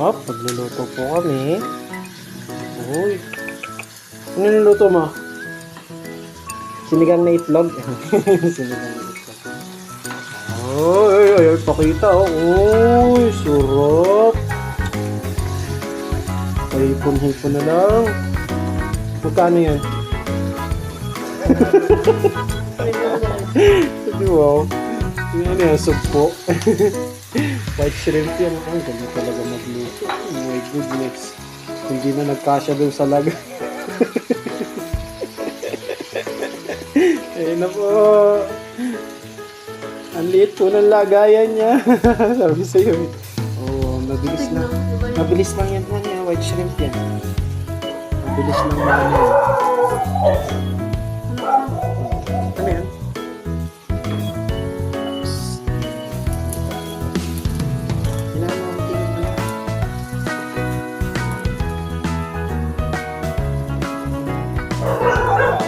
Hop, magluluto po kami. Uy. Ano niluluto mo? Sinigang na itlog. Sinigang na itlog. Ay, pakita oh. Uy, surop. Hipon-hipon na lang. Magkano yan? Wow. Yan yan, sumpo. White shrimp yan. Ang ganda talaga magluto. Oh my goodness. Hindi na nagkasya doon sa laga. Ayun na po. Ang liit po ng lagayan niya. Sabi sa'yo eh. Oo, mabilis lang. Mabilis lang yan. White shrimp yan. Mabilis lang yan. Ano yan?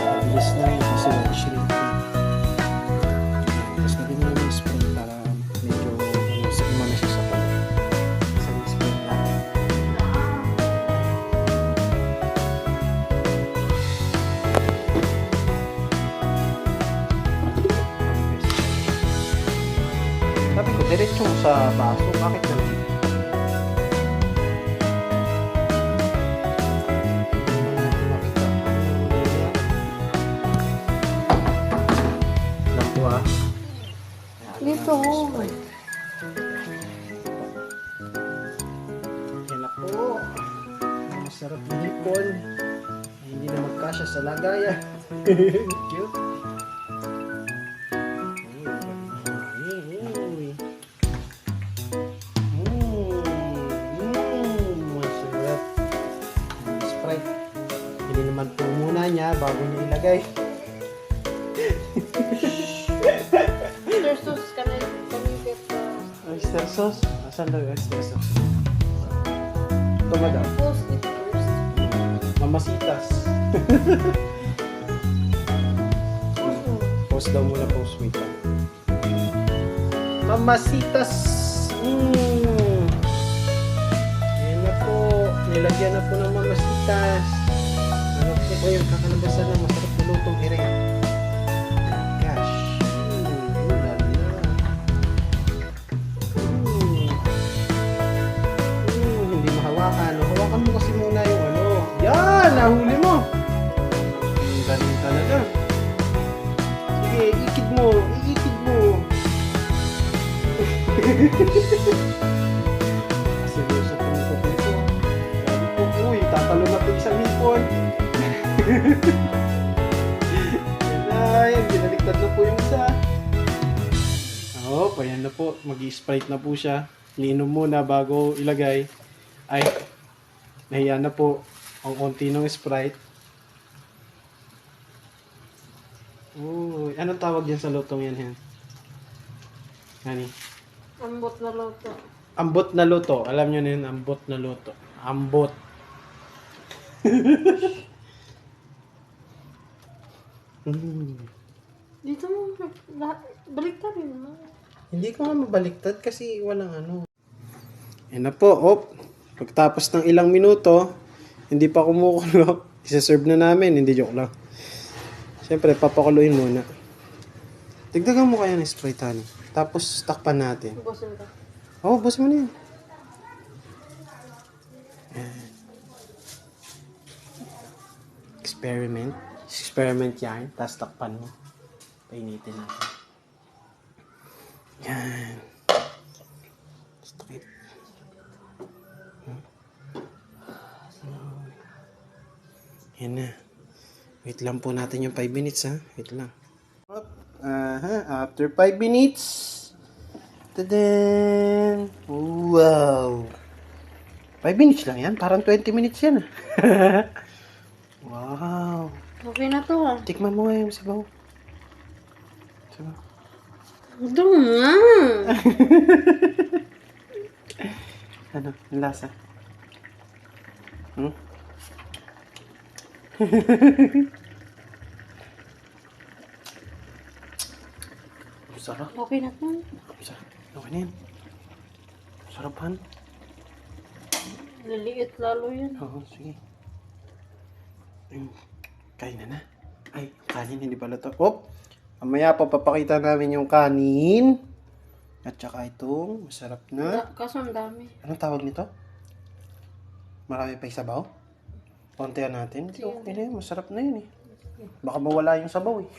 Mabilis lang yan kasi white shrimp yan. Tapos lagyan mo naman yung spoon para medyo umano siya sa pan. Sa spoon lang. Sabi ko, diretso sa baso. Bakit naman? Lang po ah. Dito. Yan na po. Masarap na hipon. Hindi na magkasya sa lagayan. Cute. Masarap. Sprite. Hindi naman po muna niya bago niya ilagay. Oyster sauce ka na get Oyster sauce? Asan daw yung oyster sauce? Ito madam. post it first. Mamasitas. Post daw muna, post. Wait lang. Mamasitas! Yan na po. Nilagyan na po ng mamasitas. Ano po yung kakalabasan na masarap na lutong ere. Gosh. Hindi mahawakan. Hawakan mo kasi muna yung ano. Yan! Nahuli mo! Ang galing talaga. Sige, ikid mo. Iikid mo. Seryoso po nito dito. Sabi po, uy, tatalo na po isang hipon. Yan, binaliktad na po yung isa. Oh, ayan na po. Mag-i-sprite na po siya. Iniinom muna bago ilagay. Ay, nahiya na po ang konti ng Sprite. Uy, anong tawag yan sa lutong yan, hen? Hani? Ambot na luto. Ambot na luto. Alam nyo na yun, ambot na luto. Ambot. Dito mo, balik ka rin mo. Hindi ko nga mabaliktad kasi walang ano. Yan na po. Op. Pagtapos ng ilang minuto, hindi pa kumukulo. Isa-serve na namin. Hindi, joke lang. Siyempre, papakuluin muna. Tigdagan mo kaya ng Sprite, honey. Tapos, takpan natin. Busin ka. Oo, bus mo na yan. Yan. Experiment. Experiment yan. Tapos takpan mo. Painitin natin. Yan. Straight. Yan na. Wait lang po natin yung 5 minutes ha. Wait lang. After 5 minutes. Tadaan! Wow! 5 minutes lang yan. Parang 20 minutes yan. Wow! Okay na to ah. Tikman mo nga yung sabaw. Sabaw. Doon nga. Ano? Ang lasa? Sarap. Okay na to. Sarap. Okay na yan. Sarapan. Liliit lalo yan. Oo, sige. Kain na na. Ay, yung kanin hindi pala to. Op! Mamaya pa papakita namin yung kanin. At saka itong masarap na. Kaso ang dami. Anong tawag nito? Marami pa yung sabaw? Kontihan natin. Okay na yun. Masarap na yun eh. Baka mawala yung sabaw eh.